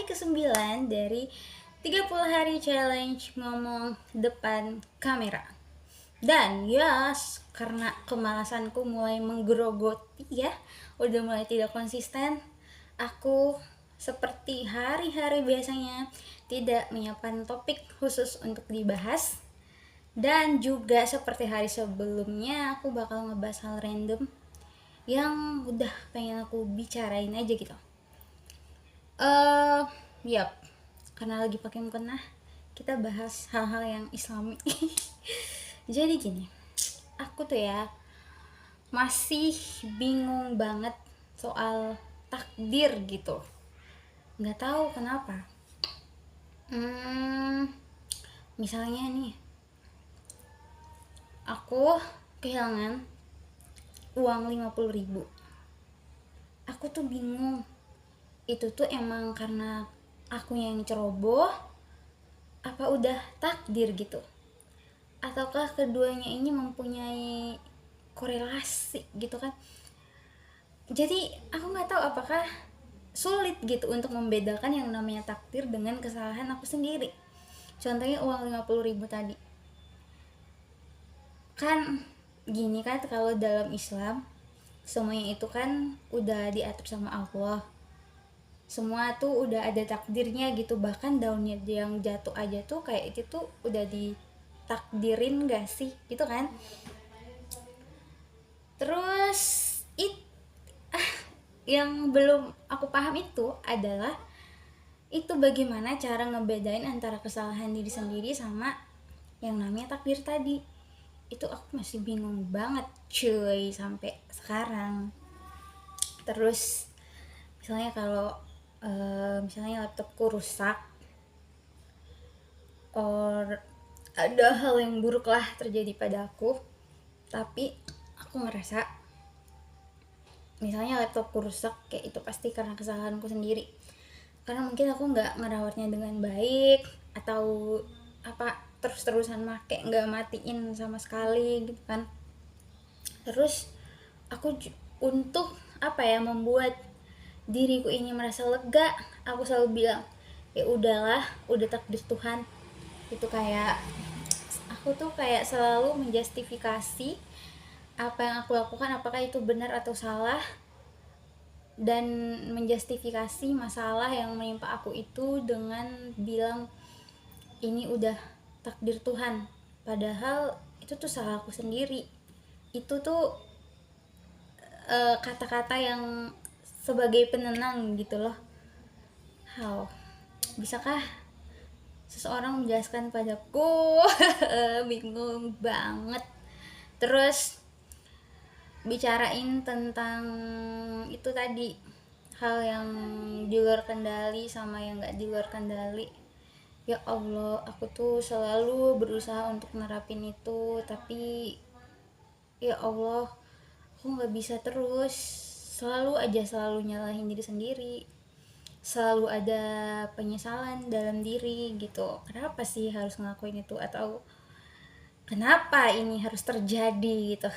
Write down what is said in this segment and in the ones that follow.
hari ke-9 dari 30 hari challenge ngomong depan kamera. Dan yes, karena kemalasanku mulai menggerogoti ya, udah mulai tidak konsisten, aku seperti hari-hari biasanya tidak menyiapkan topik khusus untuk dibahas. Dan juga seperti hari sebelumnya, aku bakal ngebahas hal random yang udah pengen aku bicarain aja gitu. Yap, karena lagi pakai mukena, kita bahas hal-hal yang islami. Jadi gini, aku tuh ya masih bingung banget soal takdir gitu. Nggak tahu kenapa. Misalnya nih, aku kehilangan uang 50.000. Aku tuh bingung, itu tuh emang karena aku yang ceroboh, apa udah takdir gitu, ataukah keduanya ini mempunyai korelasi gitu kan. Jadi aku nggak tahu apakah sulit gitu untuk membedakan yang namanya takdir dengan kesalahan aku sendiri. Contohnya uang 50.000 tadi kan, gini kan, kalau dalam Islam semuanya itu kan udah diatur sama Allah, semua tuh udah ada takdirnya gitu. Bahkan daunnya yang jatuh aja tuh kayak itu tuh udah ditakdirin gak sih gitu kan. Terus yang belum aku paham itu adalah itu bagaimana cara ngebedain antara kesalahan diri sendiri sama yang namanya takdir tadi. Itu aku masih bingung banget cuy sampai sekarang. Terus misalnya kalau misalnya laptopku rusak, or ada hal yang buruk lah terjadi pada aku, tapi aku ngerasa misalnya laptopku rusak, kayak itu pasti karena kesalahanku sendiri, karena mungkin aku nggak ngerawatnya dengan baik, atau apa, terus-terusan make nggak matiin sama sekali gitu kan. Terus aku untuk apa ya, membuat diriku ini merasa lega, aku selalu bilang ya udahlah, udah takdir Tuhan. Itu kayak aku tuh kayak selalu menjustifikasi apa yang aku lakukan, apakah itu benar atau salah, dan menjustifikasi masalah yang menimpa aku itu dengan bilang ini udah takdir Tuhan, padahal itu tuh salah aku sendiri. Itu tuh kata-kata yang sebagai penenang gitu loh. How bisakah seseorang menjelaskan padaku? Bingung banget. Terus bicarain tentang itu tadi, hal yang di luar kendali sama yang gak di luar kendali. Ya Allah, aku tuh selalu berusaha untuk nerapin itu, tapi ya Allah, aku gak bisa terus. Selalu nyalahin diri sendiri, selalu ada penyesalan dalam diri gitu. Kenapa sih harus ngelakuin itu, atau kenapa ini harus terjadi gitu.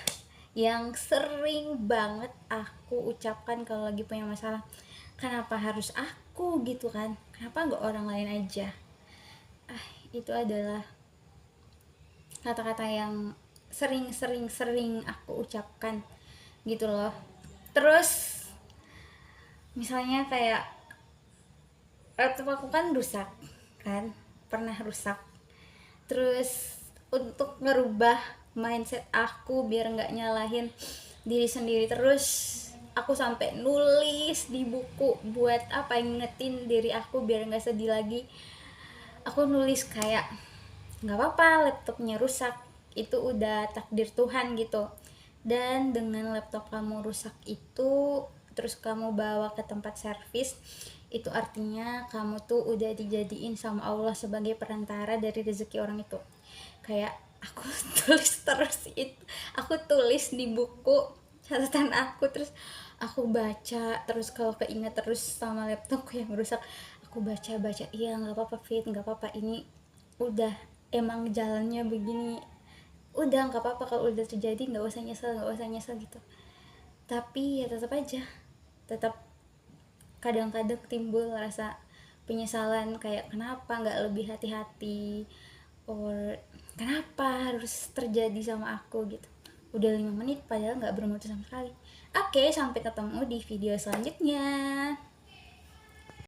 Yang sering banget aku ucapkan kalau lagi punya masalah, kenapa harus aku gitu kan, kenapa nggak orang lain aja. Itu adalah kata-kata yang sering aku ucapkan gitu loh. Terus misalnya kayak laptop aku kan rusak kan, pernah rusak. Terus untuk ngerubah mindset aku biar nggak nyalahin diri sendiri terus, aku sampai nulis di buku buat apa, ingetin diri aku biar nggak sedih lagi. Aku nulis kayak nggak apa-apa laptopnya rusak, itu udah takdir Tuhan gitu. Dan dengan laptop kamu rusak itu terus kamu bawa ke tempat servis, itu artinya kamu tuh udah dijadiin sama Allah sebagai perantara dari rezeki orang itu. Kayak aku tulis terus itu, aku tulis di buku catatan aku, terus aku baca terus. Kalau keinget terus sama laptopku yang rusak, aku baca, iya nggak apa-apa Fit, nggak apa-apa, ini udah emang jalannya begini, udah nggak apa-apa, kalau udah terjadi nggak usah nyesel gitu. Tapi ya tetap aja, tetap kadang-kadang timbul rasa penyesalan kayak kenapa nggak lebih hati-hati, or kenapa harus terjadi sama aku gitu. Udah 5 menit padahal nggak bermutu sama sekali. Oke, sampai ketemu di video selanjutnya.